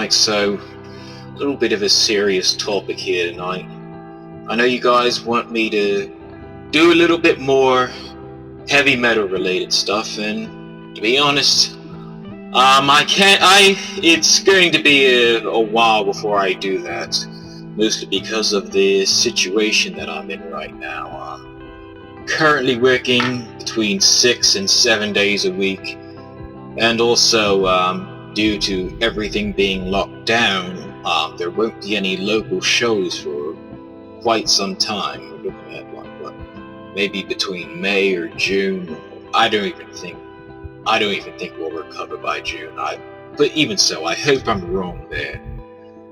tonight, so a little bit of a serious topic here tonight. I know you guys want me to do a little bit more heavy metal related stuff, and to be honest, it's going to be a while before I do that, mostly because of the situation that I'm in right now. Currently working between 6 and 7 days a week, and also due to everything being locked down, there won't be any local shows for quite some time. We're looking at what, maybe between May or June. I don't even think we'll recover by June. But even so, I hope I'm wrong there.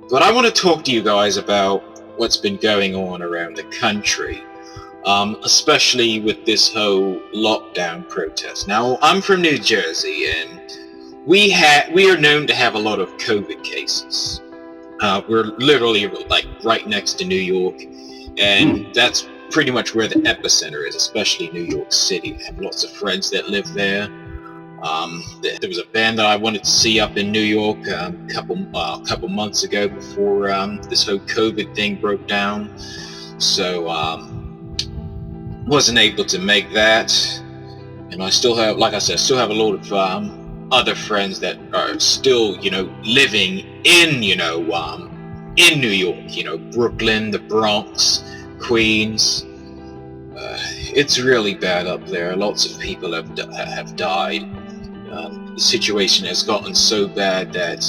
But I want to talk to you guys about what's been going on around the country, especially with this whole lockdown protest. Now, I'm from New Jersey, and we are known to have a lot of COVID cases. We're literally like right next to New York, and that's pretty much where the epicenter is, especially New York City. I have lots of friends that live there. There was a band that I wanted to see up in New York a couple months ago before this whole COVID thing broke down. So wasn't able to make that, and I still have, like I said, a lot of other friends that are still, living in, in New York, Brooklyn, the Bronx, Queens. It's really bad up there. Lots of people have died. The situation has gotten so bad that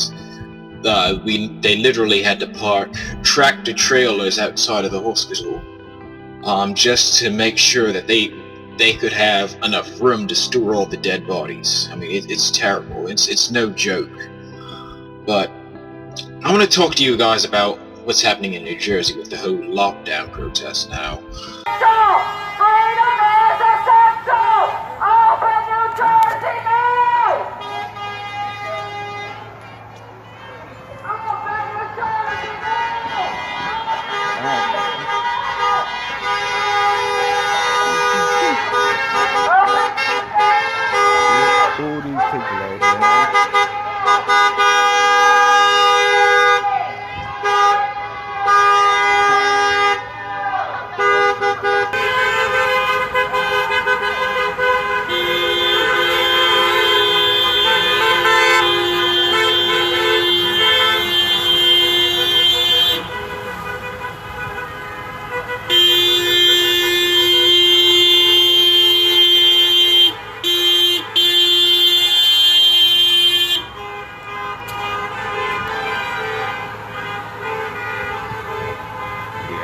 they literally had to park tractor trailers outside of the hospital, just to make sure that they could have enough room to store all the dead bodies. I mean, it's terrible. It's no joke. But I want to talk to you guys about what's happening in New Jersey with the whole lockdown protest now. Freedom is essential! Open New Jersey now! Open New Jersey All these people over there.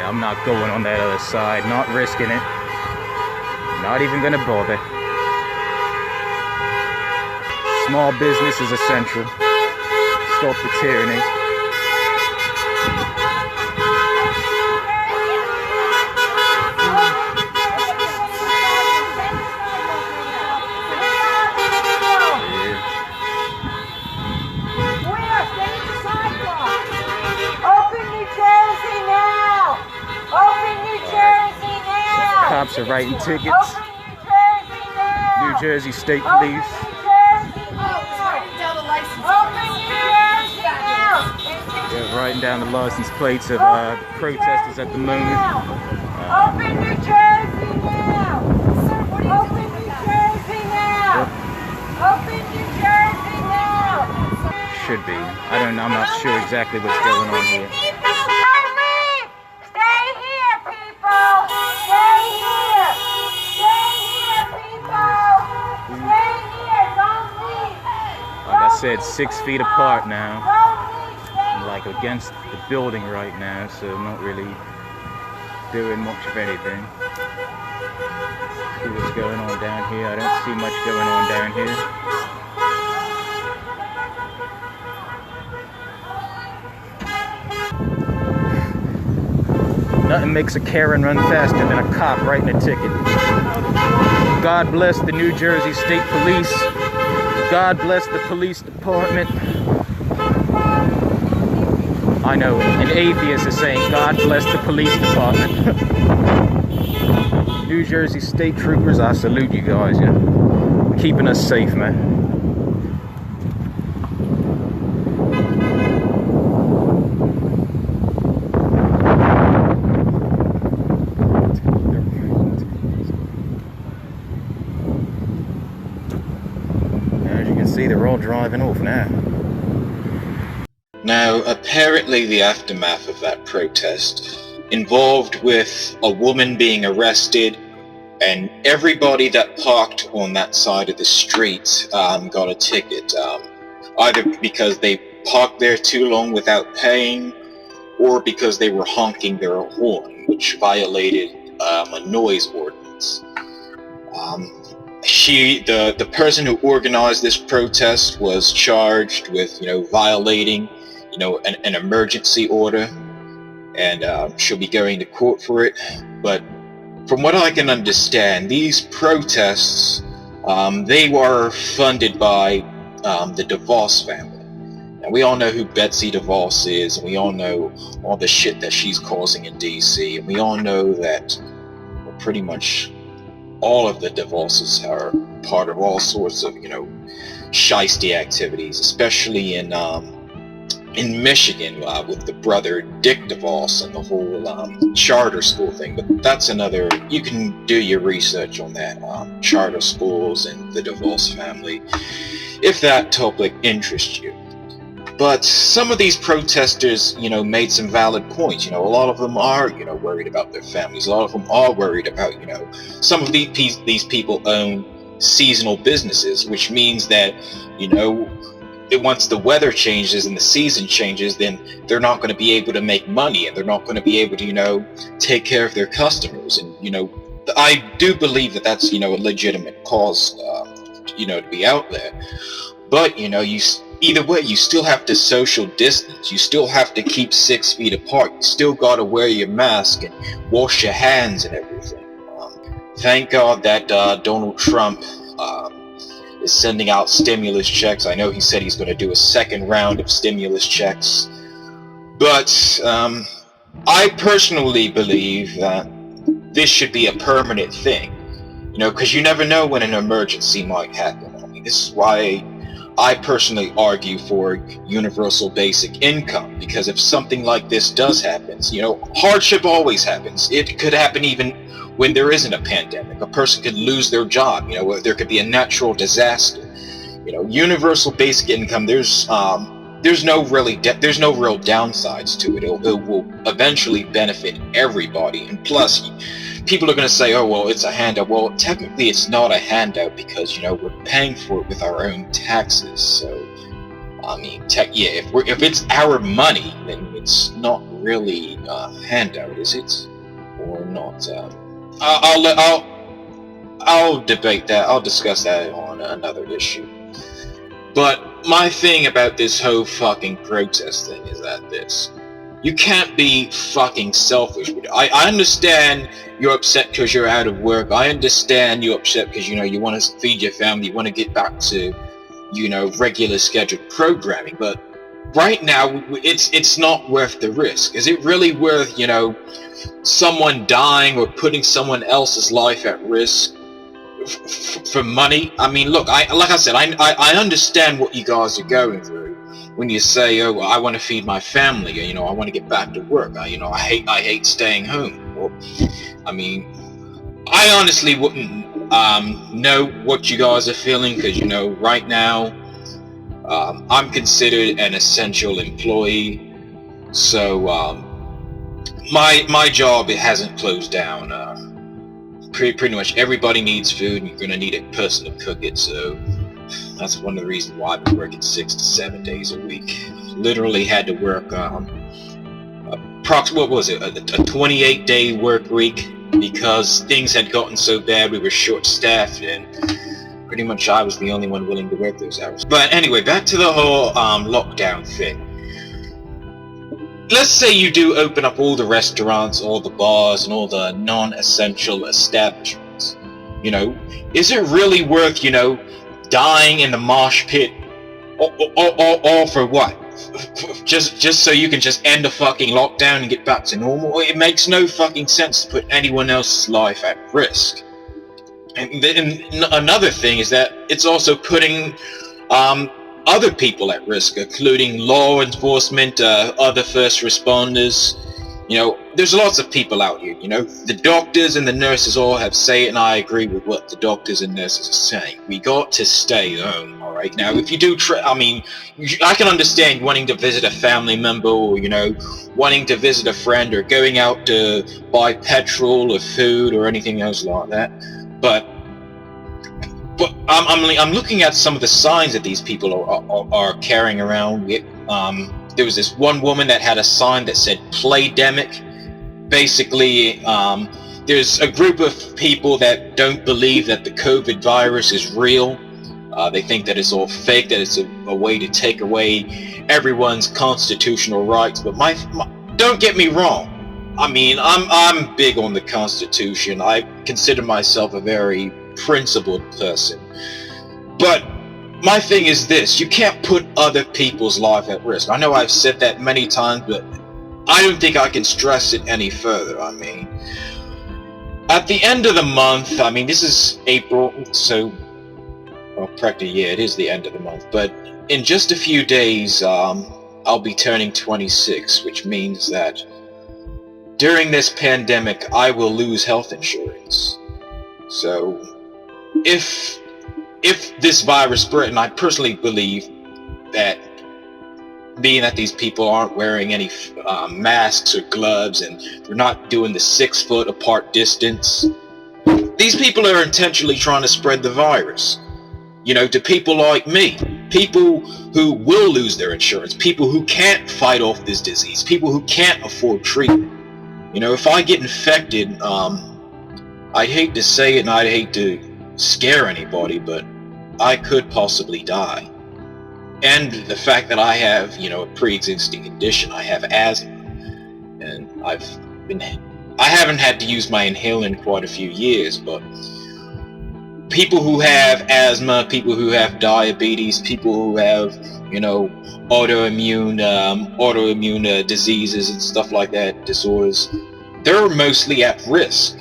I'm not going on that other side, not risking it, not even gonna bother. Small business is essential. Stop the tyranny. Cops are writing tickets. New Jersey State Police. They're writing down the license plates of protesters at the moment. Open New Jersey now! Open New Jersey now! Open New Jersey now! Should be. I'm not sure exactly what's going on here. Said 6 feet apart now. I'm like against the building right now, so I'm not really doing much of anything. See what's going on down here. I don't see much going on down here. Nothing makes a Karen run faster than a cop writing a ticket. God bless the New Jersey State Police. God bless the police department. I know, an atheist is saying, God bless the police department. New Jersey State Troopers, I salute you guys, yeah. Keeping us safe, man. all driving off now. Now, apparently the aftermath of that protest involved with a woman being arrested, and everybody that parked on that side of the street got a ticket, either because they parked there too long without paying, or because they were honking their horn, which violated a noise ordinance. The person who organized this protest was charged with, violating, an emergency order, and she'll be going to court for it. But from what I can understand, these protests, they were funded by the DeVos family. And we all know who Betsy DeVos is, and we all know all the shit that she's causing in DC, and we all know that pretty much all of the DeVosses are part of all sorts of, shiesty activities, especially in Michigan with the brother Dick DeVos and the whole charter school thing. But that's another, you can do your research on that, charter schools and the DeVos family, if that topic interests you. But some of these protesters, made some valid points. A lot of them are, worried about their families. A lot of them are worried about, some of these people own seasonal businesses, which means that, once the weather changes and the season changes, then they're not going to be able to make money, and they're not going to be able to, take care of their customers. And, I do believe that that's, a legitimate cause, to be out there. But, either way, you still have to social distance. You still have to keep 6 feet apart. You still got to wear your mask and wash your hands and everything. Thank God that Donald Trump is sending out stimulus checks. I know he said he's going to do a second round of stimulus checks. But I personally believe that this should be a permanent thing. Because you never know when an emergency might happen. I mean, this is why I personally argue for universal basic income, because if something like this does happen, hardship always happens. It could happen even when there isn't a pandemic. A person could lose their job, there could be a natural disaster. Universal basic income, there's no real downsides to it. It will eventually benefit everybody. And plus, people are going to say, oh, well, it's a handout. Well, technically it's not a handout, because, we're paying for it with our own taxes. So, I mean, if it's our money, then it's not really a handout, is it? Or not? I'll debate that. I'll discuss that on another issue. But my thing about this whole fucking protest thing is that you can't be fucking selfish. I understand you're upset because you're out of work. I understand you're upset because, you want to feed your family. You want to get back to, regular scheduled programming. But right now, it's not worth the risk. Is it really worth, someone dying or putting someone else's life at risk for money? I mean, look, like I said, I understand what you guys are going through when you say, oh, I want to feed my family, I want to get back to work, I hate staying home. Well, I mean, I honestly wouldn't know what you guys are feeling, because right now I'm considered an essential employee, so my job, it hasn't closed down. Pretty much everybody needs food, and you're gonna need a person to cook it. So that's one of the reasons why I've been working 6 to 7 days a week. Literally had to work what was it, a 28-day work week, because things had gotten so bad. We were short-staffed, and pretty much I was the only one willing to work those hours. But anyway, back to the whole lockdown thing. Let's say you do open up all the restaurants, all the bars, and all the non-essential establishments. Is it really worth, dying in the mosh pit, all for what? Just so you can just end the fucking lockdown and get back to normal? It makes no fucking sense to put anyone else's life at risk. And then another thing is that it's also putting other people at risk, including law enforcement, other first responders. there's lots of people out here. The doctors and the nurses all have say it, and I agree with what the doctors and nurses are saying. We got to stay home, all right? Now, if you do, I can understand wanting to visit a family member, or, wanting to visit a friend, or going out to buy petrol or food or anything else like that. But I'm looking at some of the signs that these people are carrying around. There was this one woman that had a sign that said "Playdemic." Basically, there's a group of people that don't believe that the COVID virus is real. They think that it's all fake, that it's a way to take away everyone's constitutional rights. But don't get me wrong. I'm big on the Constitution. I consider myself a very principled person. But my thing is this: you can't put other people's life at risk. I know I've said that many times, but I don't think I can stress it any further. At the end of the month, this is April, so, practically, it is the end of the month, but in just a few days, I'll be turning 26, which means that during this pandemic, I will lose health insurance. So, if this virus spread, and I personally believe that being that these people aren't wearing any masks or gloves, and they're not doing the 6 foot apart distance, these people are intentionally trying to spread the virus, to people like me, people who will lose their insurance, people who can't fight off this disease, people who can't afford treatment. If I get infected, I'd hate to say it and I'd hate to scare anybody, but I could possibly die. And the fact that I have, a pre-existing condition, I have asthma, and I haven't had to use my inhaler in quite a few years, but people who have asthma, people who have diabetes, people who have, autoimmune diseases and stuff like that, disorders, they're mostly at risk.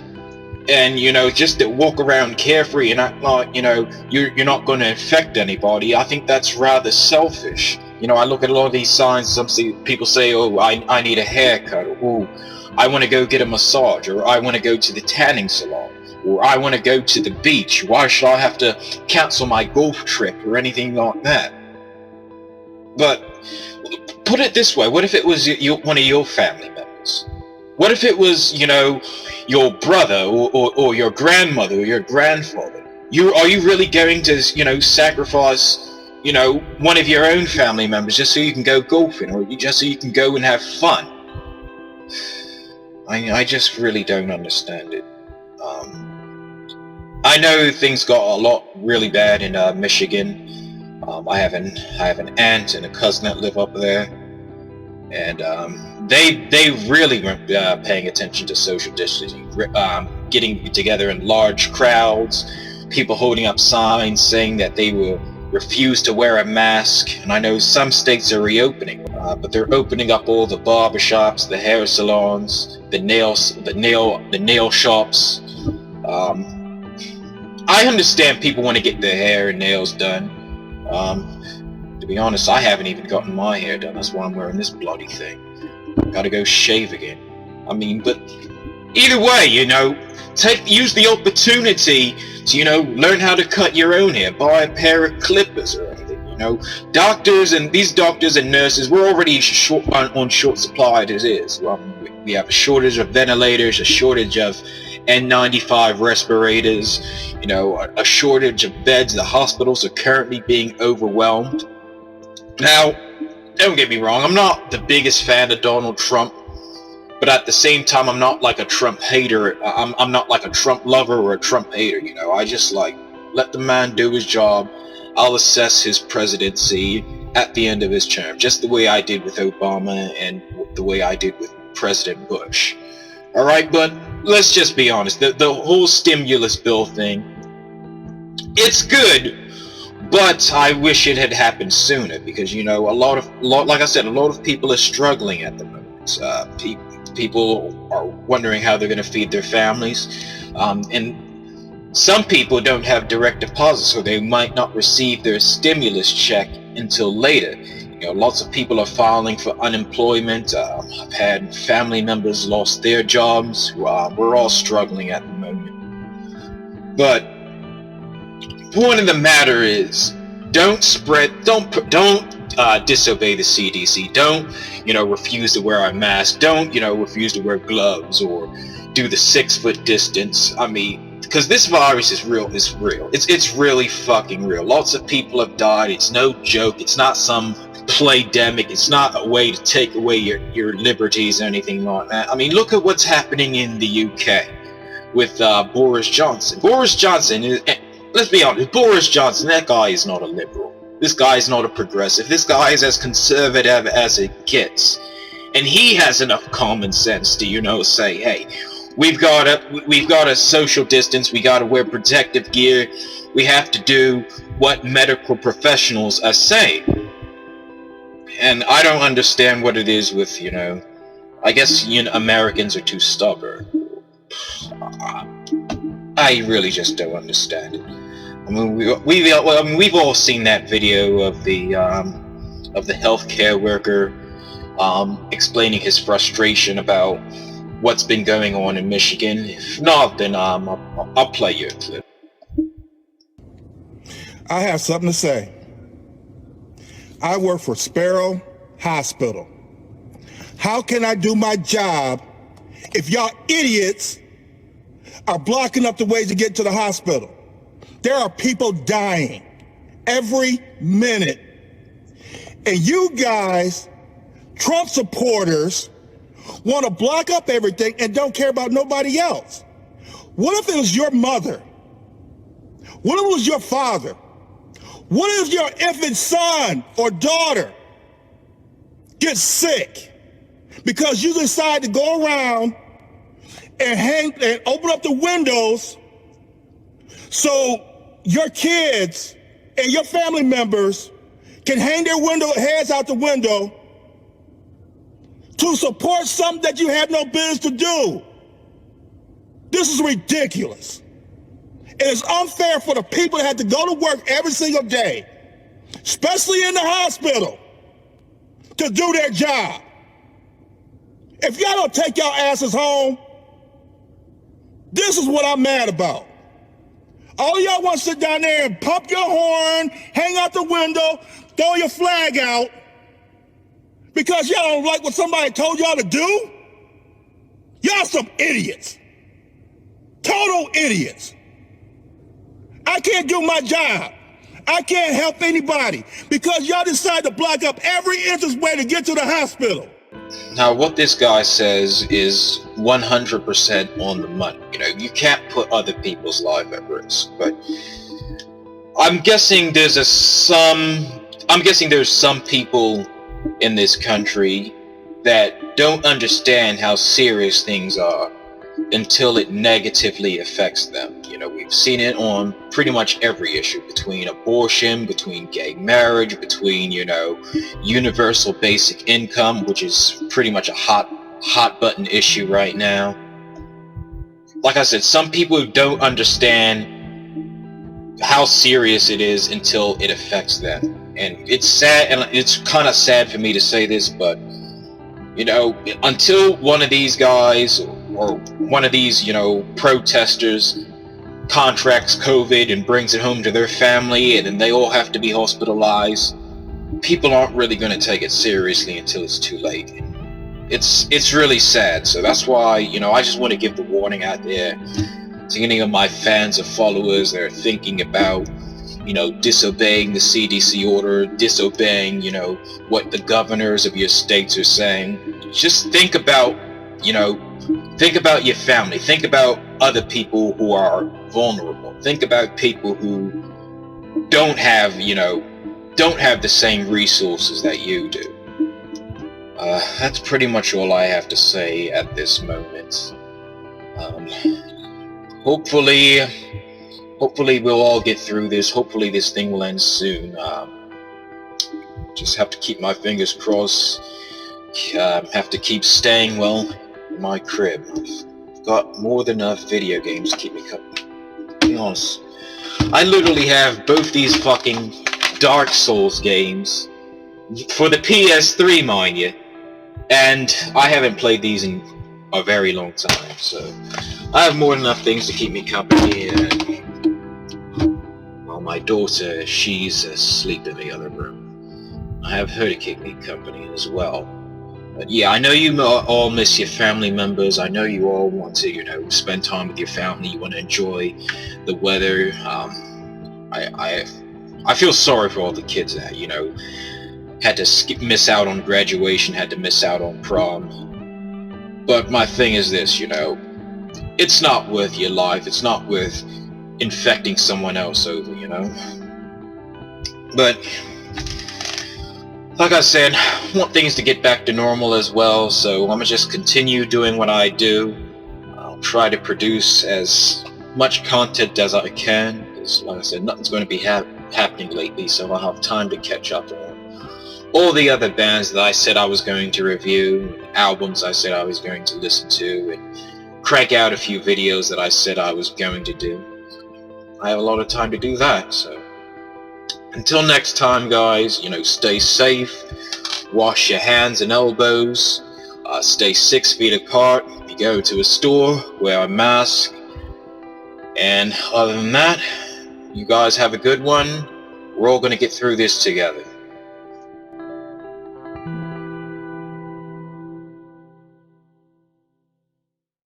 And just to walk around carefree and act like you're not going to infect anybody, I think that's rather selfish. I look at a lot of these signs. Some people say, "Oh, I need a haircut," or "Oh, I want to go get a massage," or "I want to go to the tanning salon," or "I want to go to the beach. Why should I have to cancel my golf trip?" or anything like that. But put it this way: what if it was one of your family members? What if it was, your brother or your grandmother or your grandfather? Are you really going to, sacrifice, one of your own family members just so you can go golfing, or just so you can go and have fun? I just really don't understand it. I know things got a lot really bad in Michigan. I have an aunt and a cousin that live up there, and they really weren't paying attention to social distancing, getting together in large crowds, people holding up signs saying that they will refuse to wear a mask. And I know some states are reopening, but they're opening up all the barbershops, the hair salons, the nail shops. I understand people want to get their hair and nails done. To be honest, I haven't even gotten my hair done. That's why I'm wearing this bloody thing. Gotta go shave again. But either way, use the opportunity to, learn how to cut your own hair. Buy a pair of clippers or anything. Doctors and nurses, we're already on short supply as is. We have a shortage of ventilators, a shortage of N95 respirators, a shortage of beds. The hospitals are currently being overwhelmed. Now, don't get me wrong, I'm not the biggest fan of Donald Trump, but at the same time, I'm not like a Trump hater. I'm not like a Trump lover or a Trump hater, I just let the man do his job. I'll assess his presidency at the end of his term, just the way I did with Obama and the way I did with President Bush. Alright, but let's just be honest, the whole stimulus bill thing, it's good, but I wish it had happened sooner, because like I said, a lot of people are struggling at the moment. People are wondering how they're going to feed their families, and some people don't have direct deposits, so they might not receive their stimulus check until later. Lots of people are filing for unemployment. I've had family members lost their jobs. We're all struggling at the moment. But point of the matter is, don't disobey the CDC. Don't, refuse to wear a mask. Don't, refuse to wear gloves or do the 6-foot distance. I mean, because this virus is real. It's real. It's really fucking real. Lots of people have died. It's no joke. It's not some playdemic. It's not a way to take away your liberties or anything like that. I mean, look at what's happening in the UK with Boris Johnson. Boris Johnson is, let's be honest, Boris Johnson, that guy is not a liberal. This guy is not a progressive. This guy is as conservative as it gets. And he has enough common sense to, say, hey, we've got a social distance, we got to wear protective gear, we have to do what medical professionals are saying. And I don't understand what it is with, I guess, Americans are too stubborn. I really just don't understand it. I mean, we've all seen that video of the healthcare worker explaining his frustration about what's been going on in Michigan. If not, then I'll play you a clip. I have something to say. I work for Sparrow Hospital. How can I do my job if y'all idiots are blocking up the ways to get to the hospital? There are people dying every minute. And you guys, Trump supporters, want to block up everything and don't care about nobody else. What if it was your mother? What if it was your father? What if your infant son or daughter gets sick because you decide to go around and open up the windows so your kids and your family members can hang their heads out the window to support something that you have no business to do? This is ridiculous. It is unfair for the people that have to go to work every single day, especially in the hospital, to do their job. If y'all don't take y'all asses home, this is what I'm mad about. All y'all want to sit down there and pump your horn, hang out the window, throw your flag out, because y'all don't like what somebody told y'all to do? Y'all some idiots. Total idiots. I can't do my job. I can't help anybody because y'all decide to block up every entrance way to get to the hospital. Now, what this guy says is 100% on the money. You can't put other people's lives at risk. But I'm guessing there's some people in this country that don't understand how serious things are until it negatively affects them. We've seen it on pretty much every issue, between abortion, between gay marriage, between, universal basic income, which is pretty much a hot button issue right now. Like I said, some people don't understand how serious it is until it affects them. And it's sad, and it's kind of sad for me to say this, but until one of these guys or one of these, protesters contracts COVID and brings it home to their family and then they all have to be hospitalized, people aren't really going to take it seriously until it's too late. It's really sad. So that's why, I just want to give the warning out there to any of my fans or followers that are thinking about, disobeying the CDC order, disobeying, what the governors of your states are saying. Just think about your family. Think about other people who are vulnerable. Think about people who don't have the same resources that you do. That's pretty much all I have to say at this moment. Hopefully we'll all get through this. Hopefully this thing will end soon. Just have to keep my fingers crossed. Have to keep staying in my crib. I've got more than enough video games to keep me company. To be honest, I literally have both these fucking Dark Souls games for the PS3, mind you. And I haven't played these in a very long time, so I have more than enough things to keep me company. And well, my daughter, she's asleep in the other room. I have her to keep me company as well. But yeah, I know you all miss your family members. I know you all want to, you know, spend time with your family. You want to enjoy the weather. I feel sorry for all the kids that, you know, had to miss out on graduation, had to miss out on prom. But my thing is this, you know, it's not worth your life. It's not worth infecting someone else over, you know. But like I said, I want things to get back to normal as well, so I'm gonna just continue doing what I do. I'll try to produce as much content as I can, because like I said, nothing's going to be happening lately, so I'll have time to catch up on all the other bands that I said I was going to review, albums I said I was going to listen to, and crank out a few videos that I said I was going to do. I have a lot of time to do that, so until next time, guys, you know, stay safe, wash your hands and elbows, stay 6 feet apart. If you go to a store, wear a mask, and other than that, you guys have a good one. We're all going to get through this together.